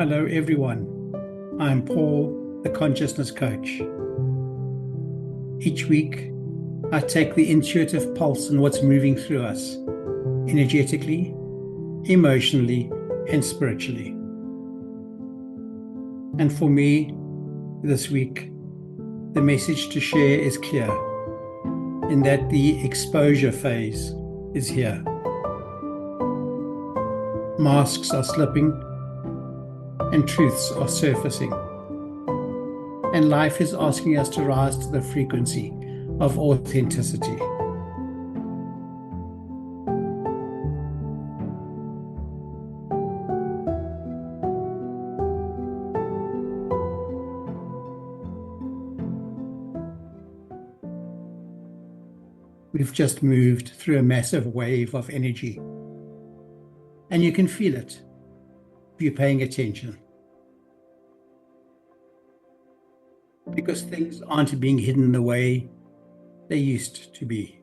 Hello, everyone. I'm Paul, the Consciousness Coach. Each week, I take the intuitive pulse on what's moving through us, energetically, emotionally, and spiritually. And for me, this week, the message to share is clear, in that the exposure phase is here. Masks are slipping, and truths are surfacing. And life is asking us to rise to the frequency of authenticity. We've just moved through a massive wave of energy, and you can feel it if you're paying attention. Because things aren't being hidden the way they used to be.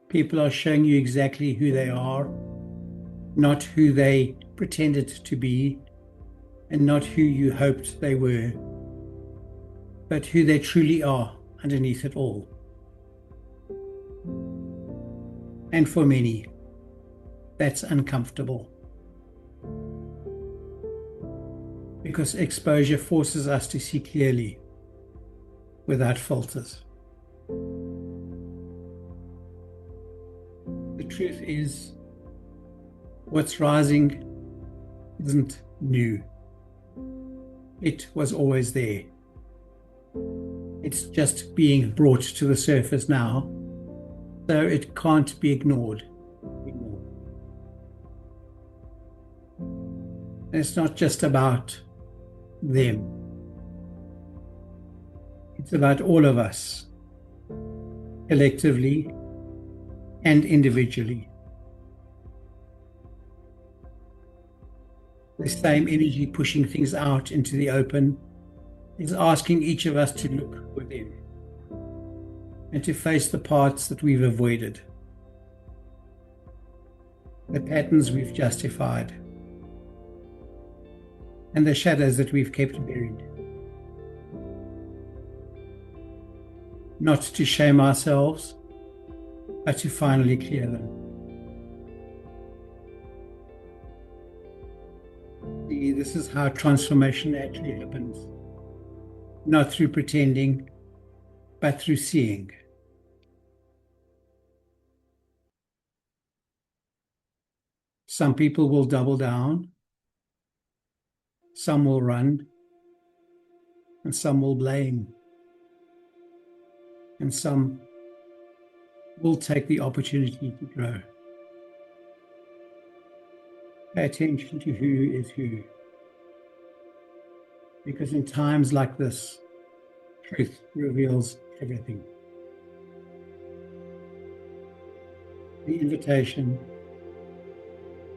People are showing you exactly who they are, not who they pretended to be, and not who you hoped they were, but who they truly are underneath it all. And for many, that's uncomfortable. Because exposure forces us to see clearly, without filters. The truth is, what's rising isn't new. It was always there. It's just being brought to the surface now, so it can't be ignored anymore. And it's not just about them. It's about all of us, collectively and individually. The same energy pushing things out into the open is asking each of us to look within and to face the parts that we've avoided, the patterns we've justified, and the shadows that we've kept buried. Not to shame ourselves, but to finally clear them. See, this is how transformation actually happens. Not through pretending, but through seeing. Some people will double down, some will run, and some will blame, and some will take the opportunity to grow. Pay attention to who is who. Because in times like this, truth reveals everything. The invitation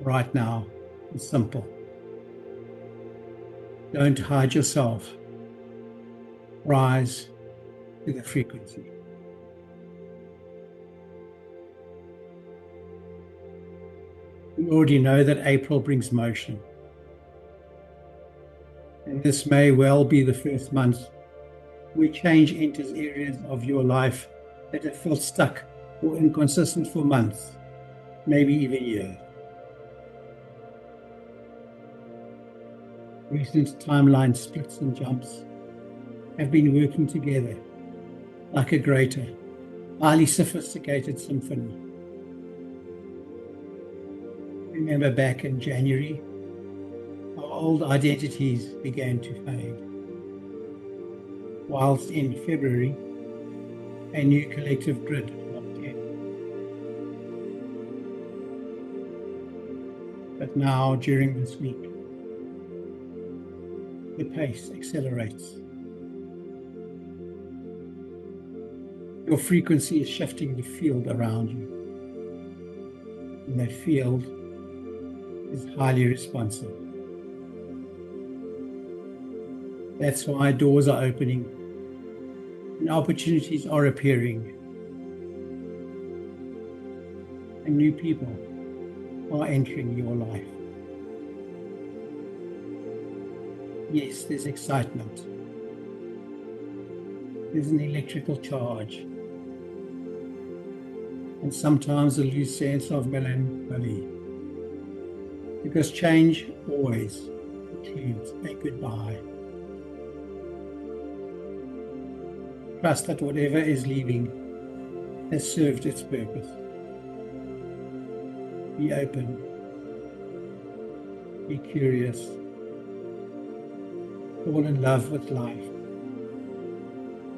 right now is simple. Don't hide yourself. Rise to the frequency. We already know that April brings motion. And this may well be the first month where change enters areas of your life that have felt stuck or inconsistent for months, maybe even years. Recent timeline splits and jumps have been working together like a greater, highly sophisticated symphony. Remember back in January, our old identities began to fade, whilst in February, a new collective grid locked in. But now, during this week, the pace accelerates. Your frequency is shifting the field around you, and that field is highly responsive. That's why doors are opening and opportunities are appearing. and new people are entering your life. Yes, there's excitement. There's an electrical charge, and sometimes a loose sense of melancholy, because change always includes a goodbye. Trust that whatever is leaving has served its purpose. Be open, be curious, fall in love with life,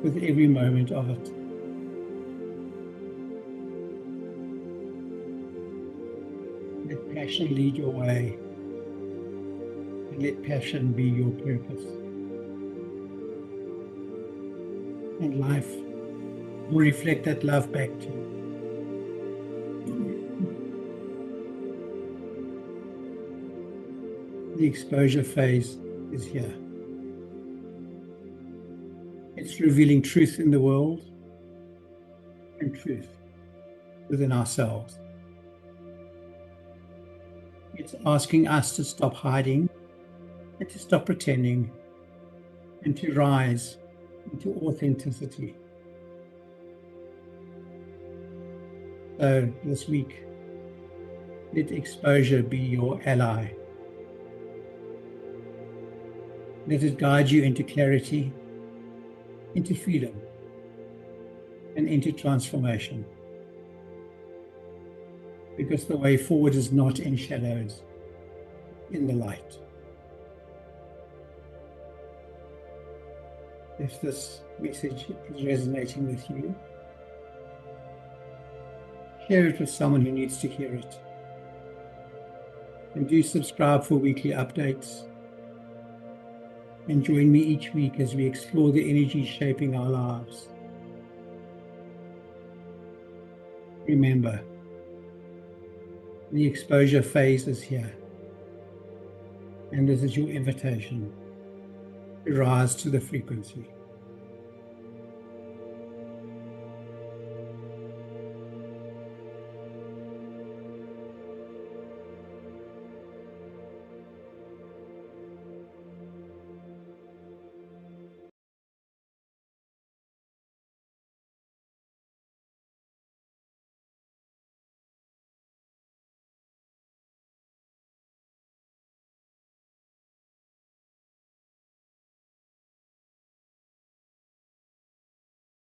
with every moment of it. Let passion lead your way, and let passion be your purpose. And life will reflect that love back to you. The exposure phase is here. It's revealing truth in the world and truth within ourselves. It's asking us to stop hiding and to stop pretending and to rise into authenticity. So this week, let exposure be your ally. Let it guide you into clarity, into freedom, and into transformation. Because the way forward is not in shadows, in the light. If this message is resonating with you, share it with someone who needs to hear it. And do subscribe for weekly updates. And join me each week as we explore the energies shaping our lives. Remember, the exposure phase is here. And this is your invitation to rise to the frequency.